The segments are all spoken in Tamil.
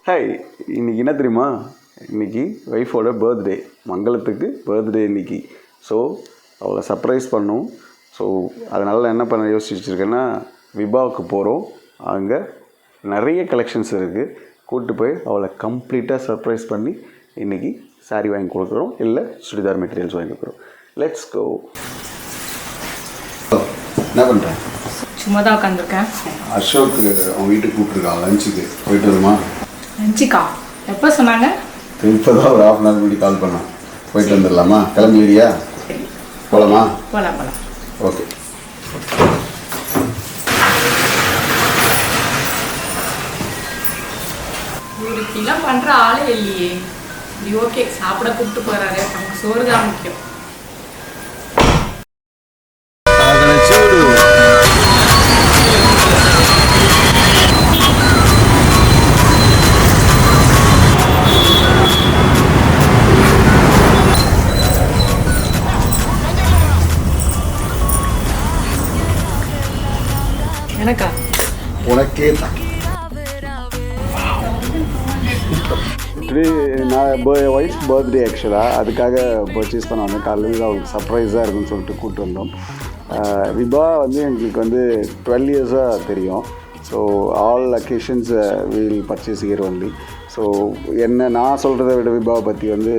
ஹாய், இன்றைக்கி என்ன தெரியுமா? இன்றைக்கி ஒய்ஃபோட பர்த்டே, மங்களத்துக்கு பர்த்டே இன்றைக்கி. ஸோ அவளை சர்ப்ரைஸ் பண்ணோம். ஸோ அதனால் என்ன பண்ண யோசிச்சு வச்சுருக்கேன்னா, விபாவுக்கு போகிறோம். அங்கே நிறைய கலெக்ஷன்ஸ் இருக்குது. கூப்பிட்டு போய் அவளை கம்ப்ளீட்டாக சர்ப்ரைஸ் பண்ணி இன்றைக்கி சாரீ வாங்கி கொடுக்குறோம், இல்லை சுடிதார் மெட்டீரியல்ஸ் வாங்கி கொடுக்குறோம். Let's go. என்ன பண்ணுறேன்? சும்மா தான் உட்காந்துருக்கேன். அசோக் அவன் வீட்டுக்கு கூப்பிட்டுருக்கான் லஞ்சுக்கு. போயிட்டு வருமா? லஞ்சுக்கா? எப்போ சொன்னாங்க? இப்போ தான் ஒரு ½ hour முன்னாடி கால் பண்ணான். போயிட்டு வந்துடலாமா? கிளம்பிடுறியா? போகலாமா? போகலாம். ஓகே. இப்படிலாம் பண்ணுற ஆளே இல்லையே. இது ஓகே, சாப்பிட கூப்பிட்டு போகிறாரு, நமக்கு சோறு தான் முக்கியம். எனக்கா? உனக்கே தான். நான் ஒய்ஃப் பர்த்டே ஆக்சுவலாக அதுக்காக பர்ச்சேஸ் பண்ண வந்தேன். காலையில் அவங்களுக்கு சர்ப்ரைஸாக இருக்குன்னு சொல்லிட்டு கூப்பிட்டு வந்தோம். விபா வந்து எங்களுக்கு வந்து 12 இயர்ஸாக தெரியும். So all occasions we'll purchase here only. So என்ன நான் சொல்கிறத விட விபாவை பற்றி வந்து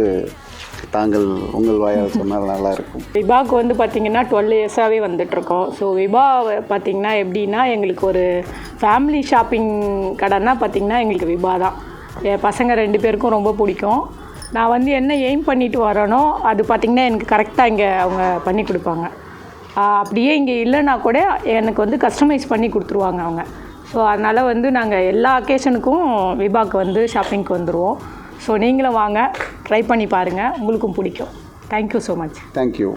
தாங்கள் உங்கள் வாயால் சொன்னால் நல்லாயிருக்கும். விபாவுக்கு வந்து பார்த்திங்கன்னா 12 இயர்ஸாகவே வந்துட்ருக்கோம். ஸோ விபா பார்த்திங்கன்னா எப்படின்னா, எங்களுக்கு ஒரு ஃபேமிலி ஷாப்பிங் கடைன்னா பார்த்திங்கன்னா எங்களுக்கு விபா தான். என் பசங்க 2 பேருக்கும் ரொம்ப பிடிக்கும். நான் வந்து என்ன எய்ம் பண்ணிட்டு வரேனோ அது பார்த்திங்கன்னா எனக்கு கரெக்டாக இங்கே அவங்க பண்ணி கொடுப்பாங்க. அப்படியே இங்கே இல்லைன்னா கூட எனக்கு வந்து கஸ்டமைஸ் பண்ணி கொடுத்துருவாங்க அவங்க. ஸோ அதனால் வந்து நாங்கள் எல்லா அக்கேஷனுக்கும் விபாவுக்கு வந்து ஷாப்பிங்க்கு வந்துடுவோம். ஸோ நீங்களும் வாங்க, ட்ரை பண்ணி பாருங்கள், உங்களுக்கும் பிடிக்கும். Thank you so much. தேங்க்யூ.